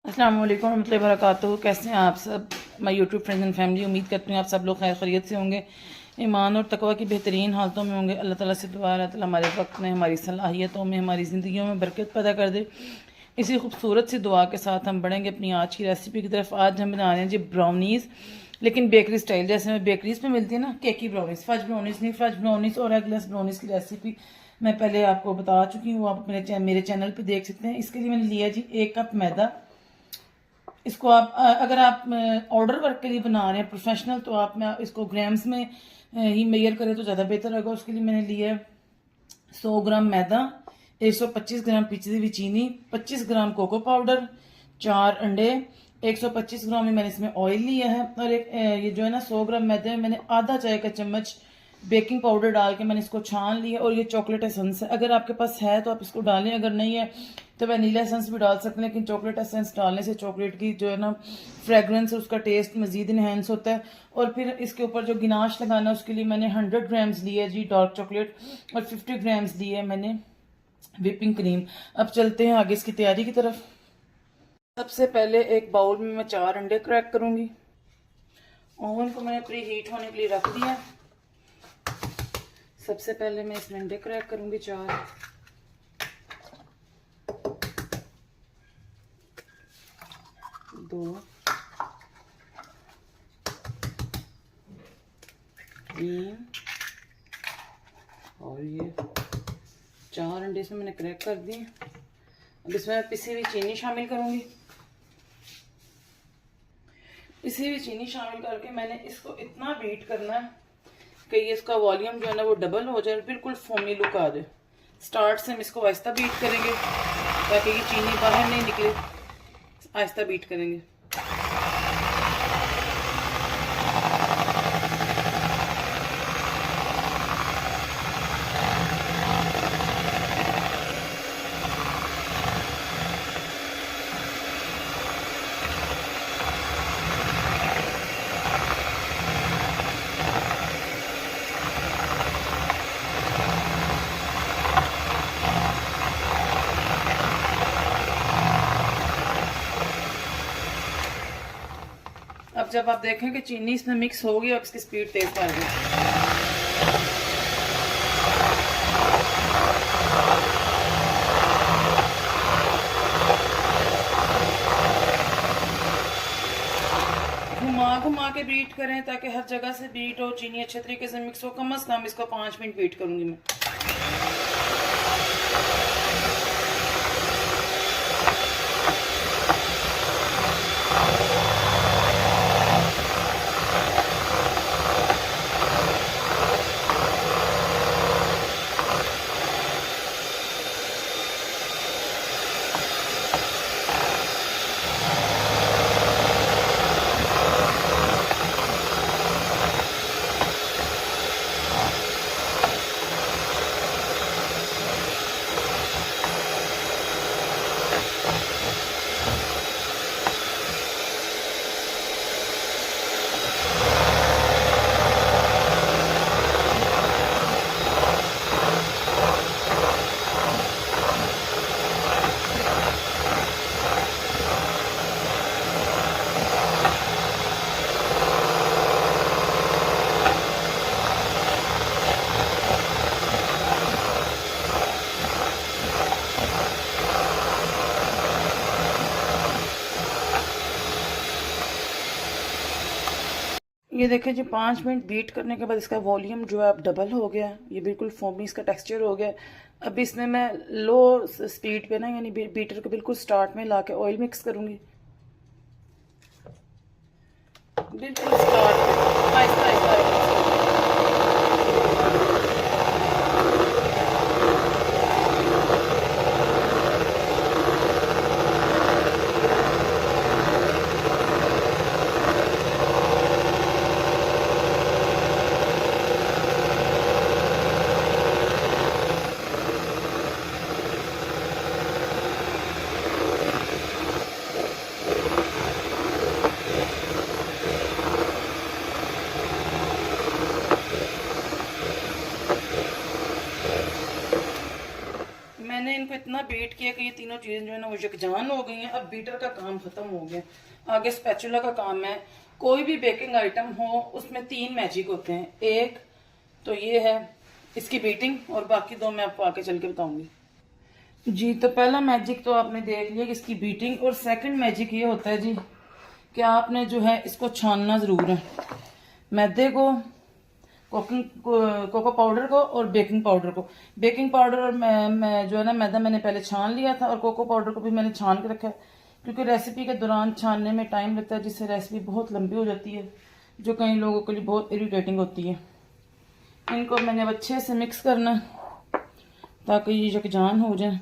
अस्सलाम वालेकुम रहमतुल्लाहि व बरकातुहू। कैसे हैं आप सब, my YouTube friends and family. उम्मीद करती हूँ आप सब लोग खैर खैरियत से होंगे, ईमान और तकवा की बेहतरीन हालतों में होंगे। अल्लाह ताला से दुआ है अल्लाह ताला हमारे वक्त में, हमारी सलाहियतों में, हमारी ज़िंदगियों में बरकत पैदा कर दे। इसी खूबसूरत सी दुआ के साथ हम बढ़ेंगे अपनी आज की रेसिपी की तरफ। आज हम बना रहे हैं जी ब्राउनीज़, लेकिन बेकरी स्टाइल, जैसे हमें बेकरीज में मिलती है ना, केकी ब्राउनीज़। फज ब्राउनीज़ नहीं, फज ब्राउनीज़ और एगलेस ब्राउनीज़ की रेसिपी मैं पहले आपको बता चुकी हूँ। आप मेरे चैनल पर देख सकते हैं। इसके लिए मैंने लिया जी 1 कप मैदा। इसको आप अगर आप ऑर्डर वर्क के लिए बना रहे हैं प्रोफेशनल, तो आप इसको ग्राम्स में ही मेजर करें तो ज़्यादा बेहतर होगा। उसके लिए मैंने लिया 100 ग्राम मैदा, 125 ग्राम पिसी हुई चीनी, 25 ग्राम कोको पाउडर, 4 अंडे, 125 ग्राम में मैंने इसमें ऑयल लिया है। और एक ये जो है ना 100 ग्राम मैदे में मैंने आधा चाय का चम्मच बेकिंग पाउडर डाल के मैंने इसको छान लिया। और ये चॉकलेट एसेंस है, अगर आपके पास है तो आप इसको डालें, अगर नहीं है तो वनीला एसेंस भी डाल सकते हैं। लेकिन चॉकलेट एसेंस डालने से चॉकलेट की जो है ना फ्रेगरेंस है, उसका टेस्ट मजीद इनहेंस होता है। और फिर इसके ऊपर जो गिनाश लगाना है उसके लिए मैंने 100 ग्राम्स लिया जी डार्क चॉकलेट, और 50 ग्राम्स लिए है मैंने व्हिपिंग क्रीम। अब चलते हैं आगे इसकी तैयारी की तरफ। सबसे पहले एक बाउल में मैं 4 अंडे क्रैक करूंगी। ओवन को मैंने प्री हीट होने के लिए रख दिया। सबसे पहले मैं इसमें अंडे क्रैक करूंगी 4, 2, 3 और ये 4 अंडे इसमें मैंने क्रैक कर दिए। अब इसमें मैं पिसी हुई चीनी शामिल करूंगी। पिसी हुई चीनी शामिल करके मैंने इसको इतना बीट करना है कि ये इसका वॉल्यूम जो है ना वो डबल हो जाए, बिल्कुल फोमी लुक आ जाए। स्टार्ट से हम इसको आहिस्ता बीट करेंगे ताकि ये चीनी बाहर नहीं निकले। आहिस्ता बीट करेंगे। अब जब आप देखें कि चीनी इसमें मिक्स हो गई, अब इसकी स्पीड तेज कर दें। घुमा घुमा के बीट करें ताकि हर जगह से बीट हो, चीनी अच्छे तरीके से मिक्स हो। कम से कम इसको 5 मिनट बीट करूंगी मैं। ये देखें जी 5 मिनट बीट करने के बाद इसका वॉल्यूम जो है अब डबल हो गया। ये बिल्कुल फोमी इसका टेक्सचर हो गया। अब इसमें मैं लो स्पीड पे ना, यानी बीटर को बिल्कुल स्टार्ट में लाके ऑयल मिक्स करूंगी। बिल्कुल स्टार्ट पे आहिस्ता आहिस्ता। इतना बीट किया कि ये तीनों चीज़ें जो है ना वो यकजान हो गई हैं। अब बीटर का काम ख़त्म हो गया, आगे स्पैचुला का काम है। कोई भी बेकिंग आइटम हो उसमें 3 मैजिक होते हैं। एक तो ये है इसकी बीटिंग, और बाकी 2 मैं आपको आगे चल के बताऊंगी जी। तो पहला मैजिक तो आपने देख लिया कि इसकी बीटिंग, और सेकंड मैजिक ये होता है जी कि आपने जो है इसको छानना ज़रूर है, मैदे को, कोको पाउडर को और बेकिंग पाउडर को। बेकिंग पाउडर और मैं जो है ना मैदा मैंने पहले छान लिया था, और कोको पाउडर को भी मैंने छान के रखा है, क्योंकि रेसिपी के दौरान छानने में टाइम लगता है, जिससे रेसिपी बहुत लंबी हो जाती है, जो कई लोगों के लिए बहुत इरिटेटिंग होती है। इनको मैंने अब अच्छे से मिक्स करना ताकि ये यकजान हो जाए।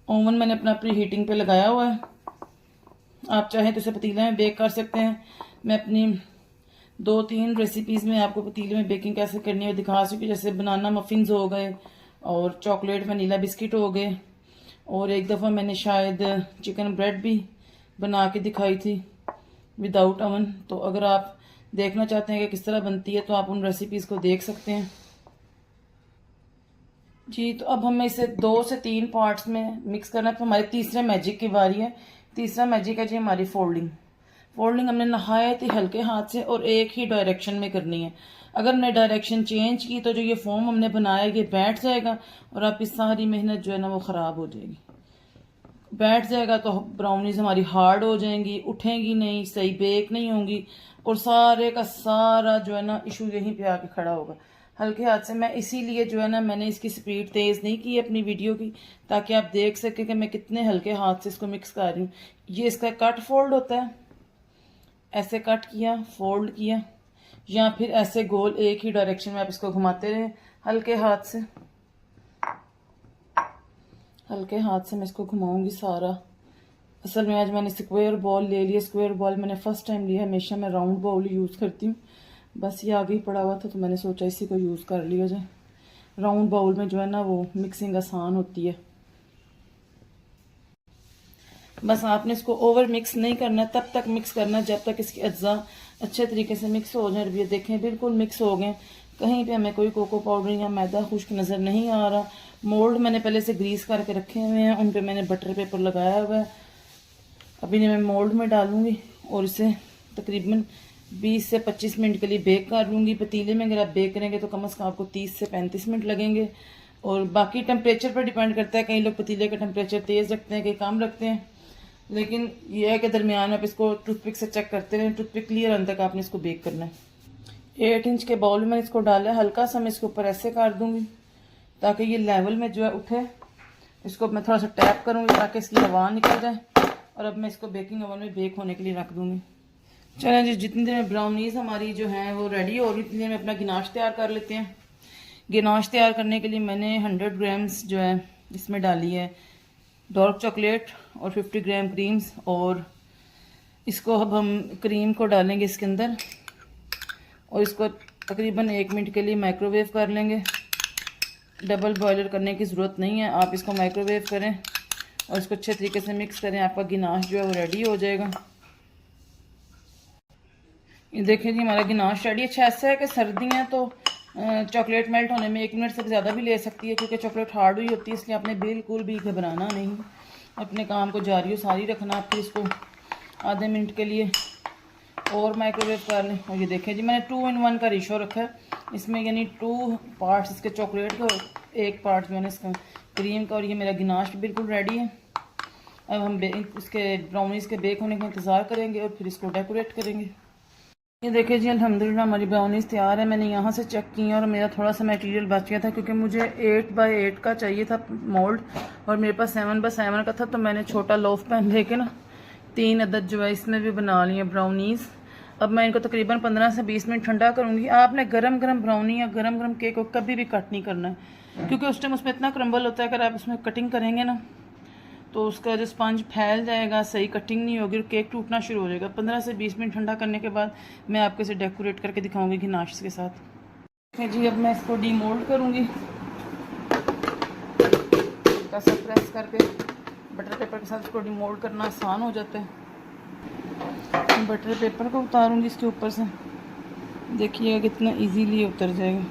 ओवन मैंने अपना प्री हीटिंग पे लगाया हुआ है, आप चाहें तो इसे पतीले में बेक कर सकते हैं। मैं अपनी 2-3 रेसिपीज़ में आपको पतीले में बेकिंग कैसे करनी है दिखा चुकी, जैसे बनाना मफिन्स हो गए और चॉकलेट वनीला बिस्किट हो गए, और एक दफ़ा मैंने शायद चिकन ब्रेड भी बना के दिखाई थी विदाउट अवन। तो अगर आप देखना चाहते हैं कि किस तरह बनती है तो आप उन रेसिपीज़ को देख सकते हैं जी। तो अब हमें इसे 2 से 3 पार्ट्स में मिक्स करना है। तो हमारे तीसरे मैजिक की बारी है। तीसरा मैजिक है जी हमारी फोल्डिंग। फोल्डिंग हमने नहायत ही हल्के हाथ से और एक ही डायरेक्शन में करनी है। अगर हमने डायरेक्शन चेंज की तो जो ये फोम हमने बनाया ये बैठ जाएगा, और आपकी सारी मेहनत जो है ना वो ख़राब हो जाएगी। बैठ जाएगा तो ब्राउनीज हमारी हार्ड हो जाएंगी, उठेंगी नहीं, सही बेक नहीं होंगी, और सारे का सारा जो है ना इशू यहीं पे आके खड़ा होगा। हल्के हाथ से मैं इसीलिए जो है ना मैंने इसकी स्पीड तेज़ नहीं की अपनी वीडियो की, ताकि आप देख सकें कि मैं कितने हल्के हाथ से इसको मिक्स कर रही हूँ। ये इसका कट फोल्ड होता है, ऐसे कट किया, फोल्ड किया, या फिर ऐसे गोल एक ही डायरेक्शन में आप इसको घुमाते रहे हल्के हाथ से। हल्के हाथ से मैं इसको घुमाऊंगी सारा। असल में आज मैंने स्क्वायर बॉल ले लिया। स्क्वायर बॉल मैंने फर्स्ट टाइम लिया, हमेशा मैं राउंड बॉल यूज़ करती हूँ, बस ये आगे ही पड़ा हुआ था तो मैंने सोचा इसी को यूज़ कर लिया जाए। राउंड बाउल में जो है ना वो मिक्सिंग आसान होती है। बस आपने इसको ओवर मिक्स नहीं करना, तब तक मिक्स करना जब तक इसकी अज्जा अच्छे तरीके से मिक्स हो जाए। ये देखें बिल्कुल मिक्स हो गए, कहीं पे हमें कोई कोको पाउडर या मैदा खुश्क नज़र नहीं आ रहा। मोल्ड मैंने पहले से ग्रीस करके रखे हुए हैं, उन पे मैंने बटर पेपर लगाया हुआ है। अभी मैं मोल्ड में डालूंगी और इसे तकरीबन 20 से 25 मिनट के लिए बेक कर लूँगी। पतीले में अगर आप बेक करेंगे तो कम से कम आपको 30 से 35 मिनट लगेंगे, और बाकी टेम्परेचर पर डिपेंड करता है। कई लोग पतीले का टेम्परेचर तेज़ रखते हैं, कई कम रखते हैं, लेकिन यह है कि दरमियान आप इसको टूथपिक से चेक करते रहें। टूथपिक क्लियर आने तक आपने इसको बेक करना है। 8 इंच के बाउल में इसको डाला है, हल्का सा मैं इसके ऊपर ऐसे कर दूंगी ताकि ये लेवल में जो है उठे। इसको मैं थोड़ा सा टैप करूंगी ताकि इसकी हवा निकल जाए, और अब मैं इसको बेकिंग ओवन में बेक होने के लिए रख दूंगी। चलें जी, जितनी देर में ब्राउनीज हमारी जो है वो रेडी हो रही, इतनी देर में अपना गिनाश तैयार कर लेते हैं। गिनाश तैयार करने के लिए मैंने 100 ग्राम्स जो है इसमें डाली है डार्क चॉकलेट और 50 ग्राम क्रीम्स, और इसको अब हम क्रीम को डालेंगे इसके अंदर, और इसको तकरीबन 1 मिनट के लिए माइक्रोवेव कर लेंगे। डबल बॉयलर करने की ज़रूरत नहीं है, आप इसको माइक्रोवेव करें और इसको अच्छे तरीके से मिक्स करें, आपका गिनाश जो है वो रेडी हो जाएगा। ये देखें जी हमारा गिनाश रेडी। अच्छा ऐसा है कि सर्दियाँ तो चॉकलेट मेल्ट होने में 1 मिनट से ज़्यादा भी ले सकती है, क्योंकि चॉकलेट हार्ड हुई होती है, इसलिए आपने बिल्कुल भी घबराना नहीं, अपने काम को जारी सारी रखना। फिर इसको आधे मिनट के लिए और माइक्रोवेव कर लें। और ये देखें जी मैंने 2 in 1 का रेशो रखा है इसमें, यानी 2 पार्ट्स इसके चॉकलेट का, 1 पार्ट मैंने इसका क्रीम का, और ये मेरा गिनाश बिल्कुल रेडी है। अब हम इसके ब्राउनीज के बेक होने का इंतज़ार करेंगे और फिर इसको डेकोरेट करेंगे। ये देखिए जी अल्हम्दुलिल्लाह हमारी ब्राउनीज तैयार है। मैंने यहाँ से चेक की और मेरा थोड़ा सा मटेरियल बच गया था, क्योंकि मुझे 8 बाय 8 का चाहिए था मोल्ड, और मेरे पास 7 बाय 7 का था, तो मैंने छोटा लोफ पैन लेके ना 3 अदद जो है इसमें भी बना लिए ब्राउनीज। अब मैं इनको तकरीबन 15 से 20 मिनट ठंडा करूँगी। आपने गरम गरम ब्राउनी या गरम गरम केक को कभी भी कट नहीं करना है, क्योंकि उस टाइम उसमें इतना क्रम्बल होता है, अगर आप उसमें कटिंग करेंगे ना तो उसका जो स्पंज फैल जाएगा, सही कटिंग नहीं होगी और केक टूटना शुरू हो जाएगा। 15 से 20 मिनट ठंडा करने के बाद मैं आपको इसे डेकोरेट करके दिखाऊंगी गिनाश के साथ। ठीक जी, अब मैं इसको डीमोल्ड करूंगी, हल्का सा प्रेस करके। बटर पेपर के साथ इसको डीमोल्ड करना आसान हो जाता है। बटर पेपर को उतारूंगी इसके ऊपर से, देखिएगा कितना ईजीली उतर जाएगा।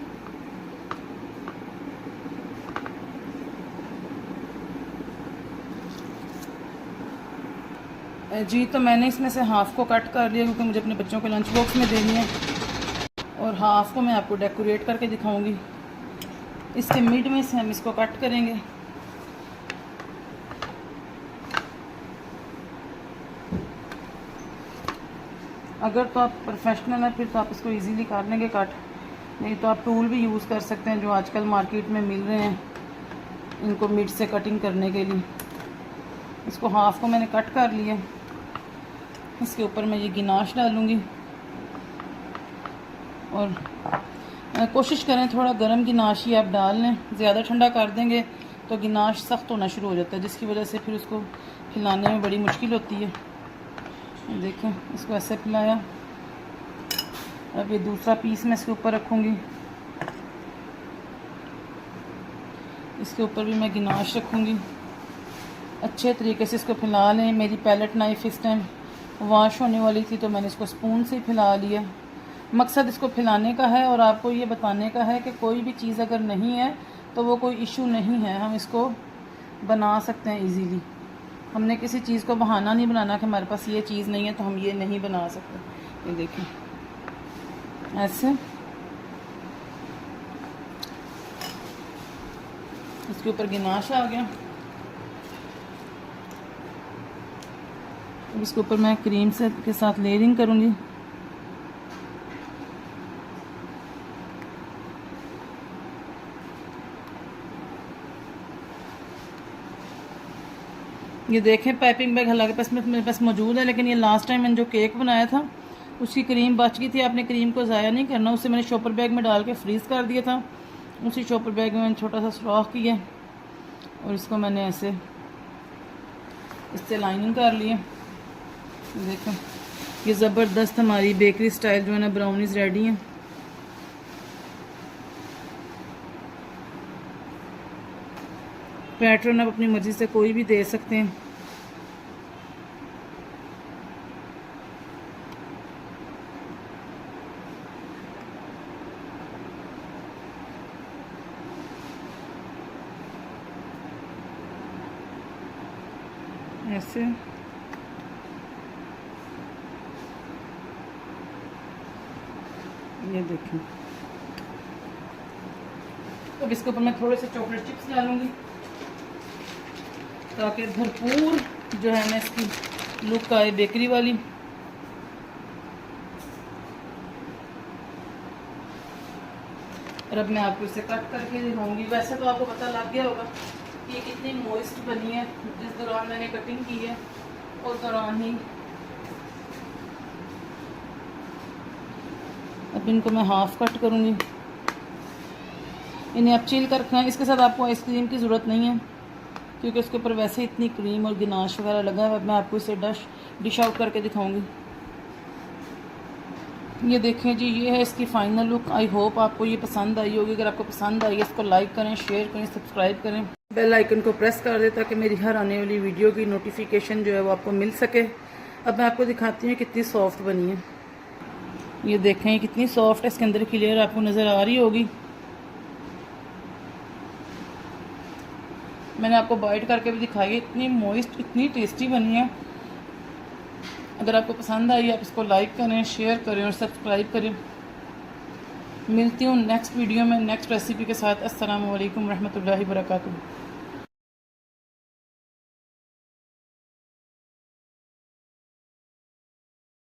जी तो मैंने इसमें से हाफ़ को कट कर लिया क्योंकि मुझे अपने बच्चों के लंच बॉक्स में देनी है, और हाफ़ को मैं आपको डेकोरेट करके दिखाऊंगी। इसके मिड में से हम इसको कट करेंगे। अगर तो आप प्रोफेशनल हैं फिर तो आप इसको इजीली कर लेंगे कट, नहीं तो आप टूल भी यूज़ कर सकते हैं जो आजकल मार्केट में मिल रहे हैं इनको मिड से कटिंग करने के लिए। इसको हाफ़ को मैंने कट कर लिया। इसके ऊपर मैं ये गिनाश डालूँगी, और कोशिश करें थोड़ा गर्म गिनाश ही आप डाल लें। ज़्यादा ठंडा कर देंगे तो गिनाश सख्त होना शुरू हो जाता है, जिसकी वजह से फिर उसको खिलाने में बड़ी मुश्किल होती है। देखें, इसको ऐसे फैलाया। अब ये दूसरा पीस मैं इसके ऊपर रखूँगी। इसके ऊपर भी मैं गिनाश रखूँगी। अच्छे तरीके से इसको फैला लें। मेरी पैलेट नाइफ़ इस टाइम वॉश होने वाली थी तो मैंने इसको स्पून से फैला लिया। मकसद इसको फैलाने का है और आपको ये बताने का है कि कोई भी चीज़ अगर नहीं है तो वो कोई इशू नहीं है, हम इसको बना सकते हैं इजीली। हमने किसी चीज़ को बहाना नहीं बनाना कि हमारे पास ये चीज़ नहीं है तो हम ये नहीं बना सकते। ये देखें, ऐसे इसके ऊपर गिनाश आ गया। अब इसके ऊपर मैं क्रीम से के साथ लेयरिंग करूँगी। ये देखें, पाइपिंग बैग हालांकि पास मेरे पास मौजूद है, लेकिन ये लास्ट टाइम मैंने जो केक बनाया था उसकी क्रीम बच गई थी। आपने क्रीम को ज़ाया नहीं करना, उसे मैंने शॉपर बैग में डाल के फ्रीज़ कर दिया था। उसी शॉपर बैग में मैंने छोटा सा सुराख किया और इसको मैंने ऐसे इससे लाइनिंग कर ली है। देखें, ये ज़बरदस्त हमारी बेकरी स्टाइल जो है ना ब्राउनीज़ रेडी हैं। पैटर्न आप अपनी मर्ज़ी से कोई भी दे सकते हैं। ऐसे ये देखें। अब इसके ऊपर मैं थोड़े से चॉकलेट चिप्स डालूंगी ताकि भरपूर जो है ना इसकी लुक आए बेकरी वाली। और अब मैं आपको इसे कट करके दिखाऊंगी। वैसे तो आपको पता लग गया होगा कि ये कितनी मॉइस्ट बनी है, जिस दौरान मैंने कटिंग की है उस दौरान ही। अब इनको मैं हाफ़ कट करूँगी। इन्हें आप चिल कर खाएँ। इसके साथ आपको आइसक्रीम की ज़रूरत नहीं है क्योंकि उसके ऊपर वैसे इतनी क्रीम और गिनाश वगैरह लगा है। अब मैं आपको इसे डिश आउट करके दिखाऊंगी। ये देखें जी, ये है इसकी फ़ाइनल लुक। आई होप आपको ये पसंद आई होगी। अगर आपको पसंद आई है इसको लाइक करें, शेयर करें, सब्सक्राइब करें, बेल आइकन को प्रेस कर दें ताकि मेरी हर आने वाली वीडियो की नोटिफिकेशन जो है वो आपको मिल सके। अब मैं आपको दिखाती हूँ कितनी सॉफ्ट बनी है। ये देखें, ये कितनी सॉफ्ट है। इसके अंदर की लेयर आपको नज़र आ रही होगी। मैंने आपको बाइट करके भी दिखाई है। इतनी मॉइस्ट, इतनी टेस्टी बनी है। अगर आपको पसंद आई आप इसको लाइक करें, शेयर करें और सब्सक्राइब करें। मिलती हूँ नेक्स्ट वीडियो में नेक्स्ट रेसिपी के साथ। अस्सलामु अलैकुम रहमतुल्लाहि व बरकातुहू।